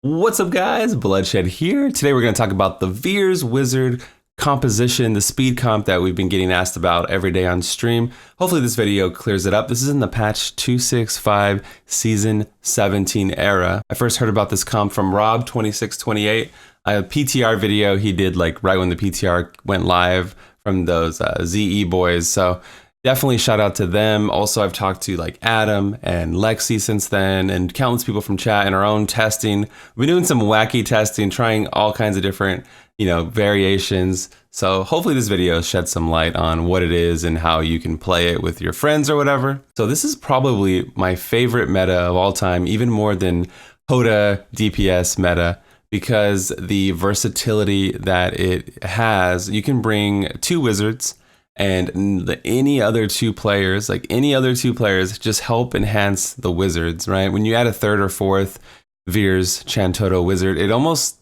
What's up guys, Bloodshed here. Today we're going to talk about the Vyrs Wizard composition, the speed comp that we've been getting asked about every day on stream. Hopefully this video clears it up. This is in the patch 2.6.5 season 17 era. I first heard about this comp from Rob 2.6.5 a PTR video he did like right when the PTR went live from those ZE boys. So definitely shout out to them. Also, I've talked to like Adam and Lexi since then and countless people from chat and our own testing. We've been doing some wacky testing, trying all kinds of different, variations. So hopefully this video sheds some light on what it is and how you can play it with your friends or whatever. So this is probably my favorite meta of all time, even more than Hoda DPS meta, because the versatility that it has. You can bring two wizards and any other two players just help enhance the wizards, right? When you add a third or fourth Vyrs Chantodo wizard, it almost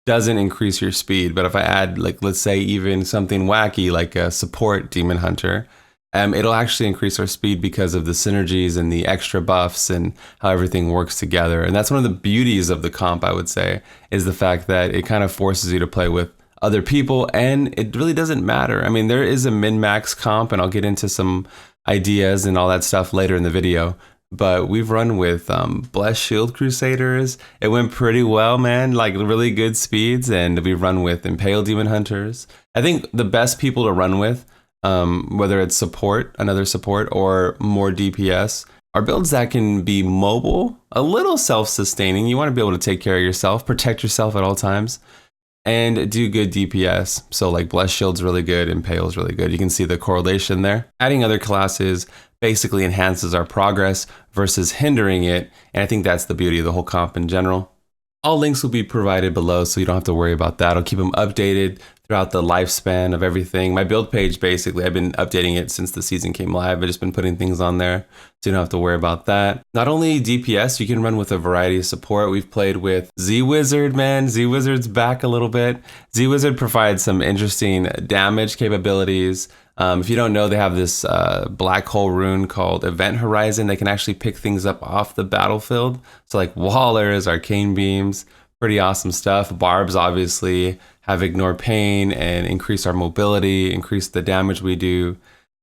doesn't increase your speed. But if I add, like, let's say even something wacky like a support demon hunter, it'll actually increase our speed because of the synergies and the extra buffs and how everything works together. And that's one of the beauties of the comp, I would say, is the fact that it kind of forces you to play with other people, and it really doesn't matter. I mean, there is a min-max comp, and I'll get into some ideas and all that stuff later in the video, but we've run with Blessed Shield Crusaders. It went pretty well, man, like really good speeds, and we've run with Impale Demon Hunters. I think the best people to run with, whether it's support, another support, or more DPS, are builds that can be mobile, a little self-sustaining. You want to be able to take care of yourself, protect yourself at all times, and do good DPS. So like Blessed Shield's really good, Impale's really good. You can see the correlation there. Adding other classes basically enhances our progress versus hindering it. And I think that's the beauty of the whole comp in general. All links will be provided below, so you don't have to worry about that. I'll keep them updated throughout the lifespan of everything. My build page, basically, I've been updating it since the season came live. I've just been putting things on there, so you don't have to worry about that. Not only DPS, you can run with a variety of support. We've played with Z-Wizard, man. Z-Wizard's back a little bit. Z-Wizard provides some interesting damage capabilities. If you don't know, they have this black hole rune called Event Horizon. They can actually pick things up off the battlefield. So like Wallers, Arcane Beams, pretty awesome stuff. Barbs obviously have Ignore Pain and increase our mobility, increase the damage we do.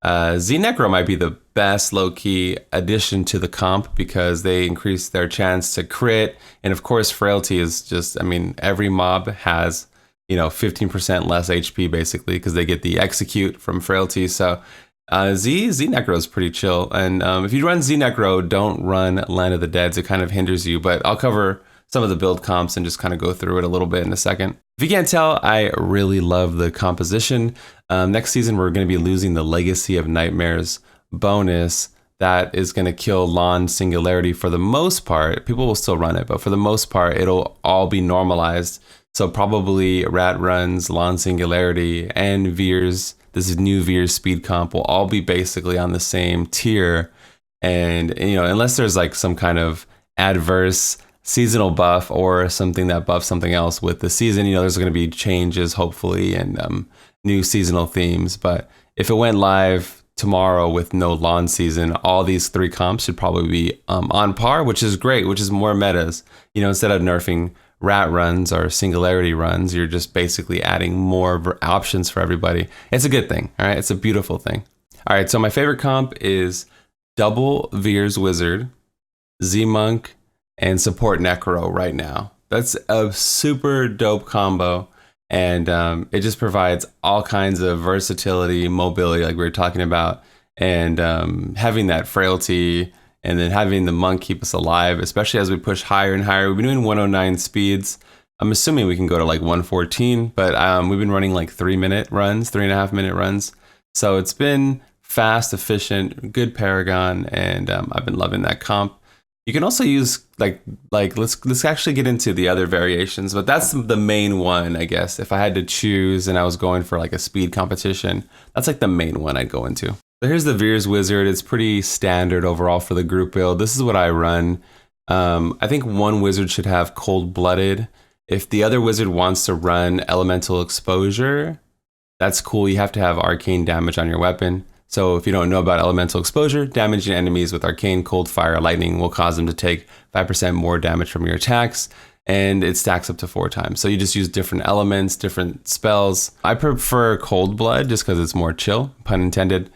Z-Necro might be the best low-key addition to the comp because they increase their chance to crit. And of course, Frailty is just, I mean, every mob has 15% less HP basically because they get the execute from Frailty. So Z-Necro is pretty chill. And if you run Z-Necro, don't run Land of the Deads. It kind of hinders you, but I'll cover some of the build comps and just kind of go through it a little bit in a second. If you can't tell, I really love the composition. Next season, we're going to be losing the Legacy of Nightmares bonus. That is going to kill Lawn Singularity for the most part. People will still run it, but for the most part, it'll all be normalized. So probably Rat Runs, Lawn Singularity, and Vyrs, this new Vyrs speed comp will all be basically on the same tier. And, unless there's like some kind of adverse seasonal buff or something that buffs something else with the season, there's going to be changes hopefully and new seasonal themes. But if it went live tomorrow with no lawn season, all these three comps should probably be on par, which is great, which is more metas. Instead of nerfing Rat Runs or Singularity Runs, you're just basically adding more options for everybody. It's a good thing, all right? It's a beautiful thing. All right, so my favorite comp is double Vyrs Wizard, Z-Monk, and support Necro right now. That's a super dope combo, and it just provides all kinds of versatility, mobility, like we were talking about, and having that frailty, and then having the monk keep us alive, especially as we push higher and higher. We've been doing 109 speeds. I'm assuming we can go to like 114, but we've been running like 3-minute runs, 3.5-minute runs. So it's been fast, efficient, good Paragon, and I've been loving that comp. You can also use like let's actually get into the other variations, but that's the main one, I guess. If I had to choose and I was going for like a speed competition, that's like the main one I'd go into. So here's the Vyrs Wizard. It's pretty standard overall for the group build. This is what I run. I think one wizard should have Cold-Blooded. If the other wizard wants to run Elemental Exposure, that's cool. You have to have arcane damage on your weapon. So if you don't know about elemental exposure, damaging enemies with arcane, cold, fire, lightning will cause them to take 5% more damage from your attacks. and it stacks up to 4 times. So you just use different elements, different spells. I prefer Cold Blood just because it's more chill, pun intended.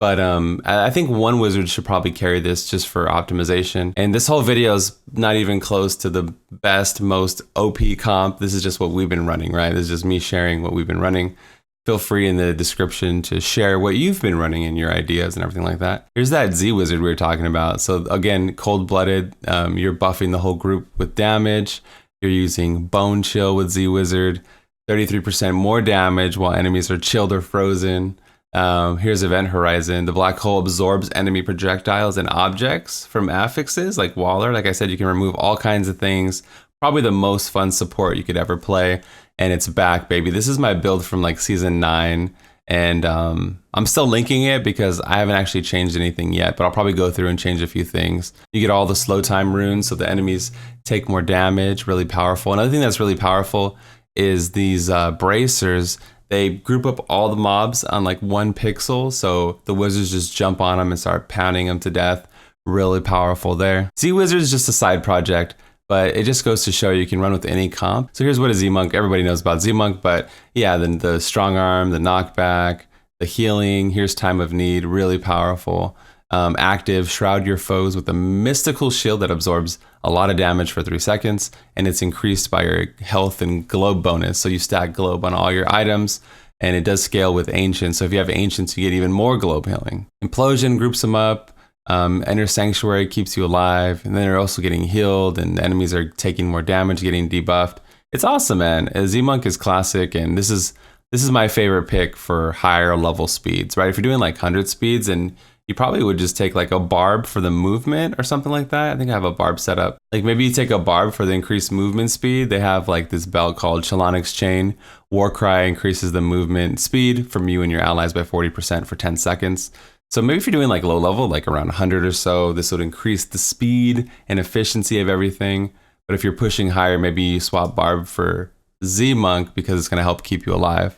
But I think one wizard should probably carry this just for optimization. And this whole video is not even close to the best, most OP comp. This is just what we've been running, right? This is just me sharing what we've been running. Feel free in the description to share what you've been running and your ideas and everything like that. Here's that Z wizard we were talking about. So again, cold-blooded, you're buffing the whole group with damage. You're using Bone Chill with Z wizard, 33% more damage while enemies are chilled or frozen. Here's Event Horizon. The black hole absorbs enemy projectiles and objects from affixes like Waller. Like I said, you can remove all kinds of things. Probably the most fun support you could ever play. And it's back, baby. This is my build from like season 9. And I'm still linking it because I haven't actually changed anything yet, but I'll probably go through and change a few things. You get all the slow time runes so the enemies take more damage, really powerful. Another thing that's really powerful is these bracers. They group up all the mobs on like 1 pixel, so the wizards just jump on them and start pounding them to death. Really powerful there. Z-Wizard is just a side project, but it just goes to show you can run with any comp. So here's what a Z-Monk, everybody knows about Z-Monk, but yeah, then the strong arm, the knockback, the healing, here's time of need, really powerful. Active, shroud your foes with a mystical shield that absorbs a lot of damage for 3 seconds, and it's increased by your health and globe bonus. So you stack globe on all your items, and it does scale with ancients. So if you have ancients, you get even more globe healing. Implosion groups them up. Enter Sanctuary keeps you alive, and then they're also getting healed, and the enemies are taking more damage, getting debuffed. It's awesome, man. Z-Monk is classic, and this is my favorite pick for higher level speeds, right? If you're doing like 100 speeds, and you probably would just take like a barb for the movement or something like that. I think I have a barb set up. Like maybe you take a barb for the increased movement speed. They have like this belt called Chalonix Chain. Warcry increases the movement speed from you and your allies by 40% for 10 seconds. So maybe if you're doing like low level, like around 100 or so, this would increase the speed and efficiency of everything. But if you're pushing higher, maybe you swap barb for Z-Monk because it's gonna help keep you alive.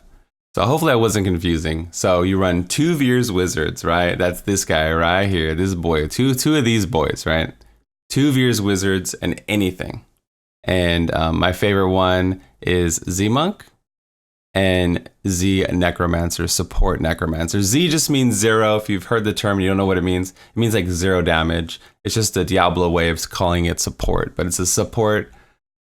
So hopefully I wasn't confusing. So you run 2 Vyrs wizards, right? That's this guy right here, this boy, two of these boys, right? 2 Vyrs wizards and anything. And my favorite one is Z-Monk and Z Necromancer, support Necromancer. Z just means 0. If you've heard the term, you don't know what it means like 0 damage. It's just a Diablo way of calling it support, but it's a support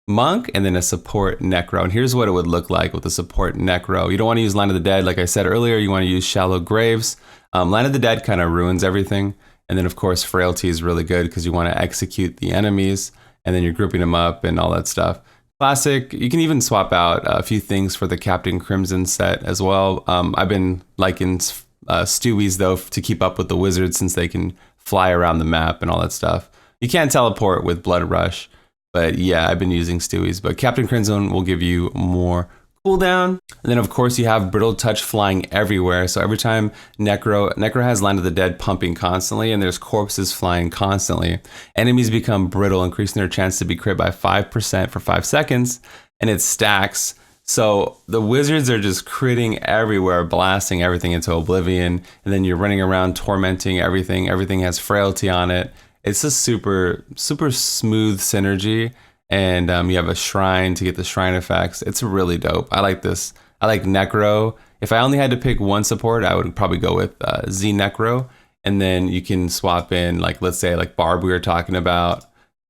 monk and then a support necro. And here's what it would look like with a support necro. You don't want to use Line of the Dead. Like I said earlier, you want to use Shallow Graves. Line of the Dead kind of ruins everything. And then of course, Frailty is really good because you want to execute the enemies and then you're grouping them up and all that stuff. Classic. You can even swap out a few things for the Captain Crimson set as well. I've been liking Stewies though to keep up with the wizards since they can fly around the map and all that stuff. You can't teleport with Blood Rush. But yeah, I've been using Stewies, but Captain Crimson will give you more cooldown. And then of course you have Brittle Touch flying everywhere. So every time Necro has Line of the Dead pumping constantly and there's corpses flying constantly. Enemies become brittle, increasing their chance to be crit by 5% for 5 seconds, and it stacks. So the wizards are just critting everywhere, blasting everything into oblivion. And then you're running around tormenting everything. Everything has frailty on it. It's a super smooth synergy, and you have a shrine to get the shrine effects. It's really dope. I like this. I like Necro. If I only had to pick one support, I would probably go with Z Necro, and then you can swap in, like, let's say like Barb we were talking about,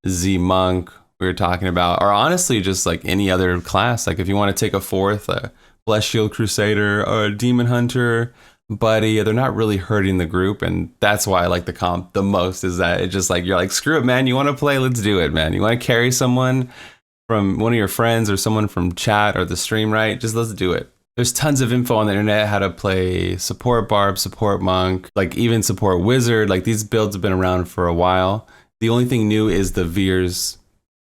Z Monk we were talking about, or honestly just like any other class. Like if you want to take a 4th, a Blessed Shield Crusader or a Demon Hunter, Buddy, they're not really hurting the group, and that's why I like the comp the most, is that it's just like, you're like, screw it, man, you want to play, let's do it, man. You want to carry someone from one of your friends or someone from chat or the stream, right? Just let's do it. There's tons of info on the internet how to play support barb, support monk, like even support wizard. Like these builds have been around for a while. The only thing new is the Vyrs,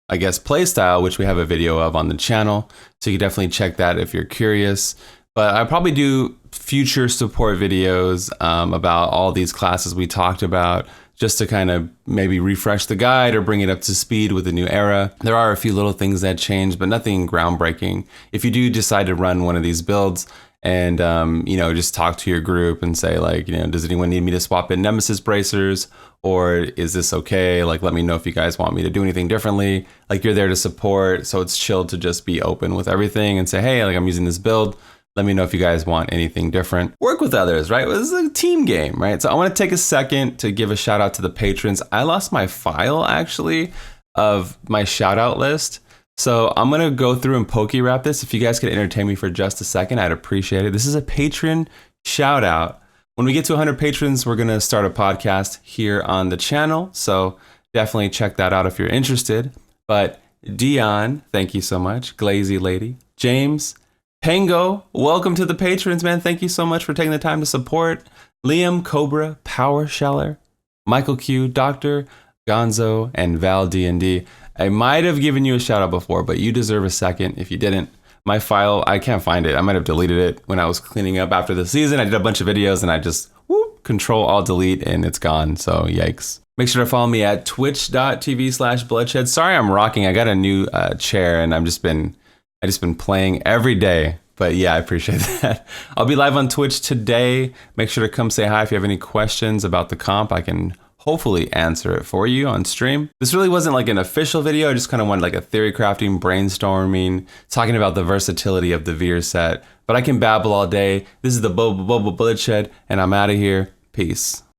I guess, playstyle, which we have a video of on the channel, so you can definitely check that if you're curious. But I'll probably do future support videos about all these classes we talked about, just to kind of maybe refresh the guide or bring it up to speed with the new era. There are a few little things that change, but nothing groundbreaking. If you do decide to run one of these builds and you know, just talk to your group and say like, you know, does anyone need me to swap in Nemesis bracers, or is this okay? Like, let me know if you guys want me to do anything differently. Like, you're there to support, so it's chill to just be open with everything and say, hey, like, I'm using this build. Let me know if you guys want anything different. Work with others, right? This is a team game, right? So I want to take a second to give a shout out to the patrons. I lost my file actually of my shout out list. So I'm going to go through and pokey wrap this. If you guys could entertain me for just a second, I'd appreciate it. This is a patron shout out. When we get to 100 patrons, we're going to start a podcast here on the channel. So definitely check that out if you're interested. But Dion, thank you so much. Glazy Lady, James, Pango, welcome to the patrons, man. Thank you so much for taking the time to support. Liam, Cobra, Power Sheller, Michael Q, Dr. Gonzo, and Val D&D. I might have given you a shout out before, but you deserve a second if you didn't. My file, I can't find it. I might have deleted it when I was cleaning up after the season. I did a bunch of videos and I just Control Alt Delete and it's gone. So yikes. Make sure to follow me at twitch.tv/bloodshed. Sorry, I'm rocking. I got a new chair and I just been playing every day. But yeah, I appreciate that. I'll be live on Twitch today. Make sure to come say hi if you have any questions about the comp. I can hopefully answer it for you on stream. This really wasn't like an official video. I just kind of wanted like a theory crafting, brainstorming, talking about the versatility of the Vyrs set. But I can babble all day. This is the Bloodshed, and I'm out of here. Peace.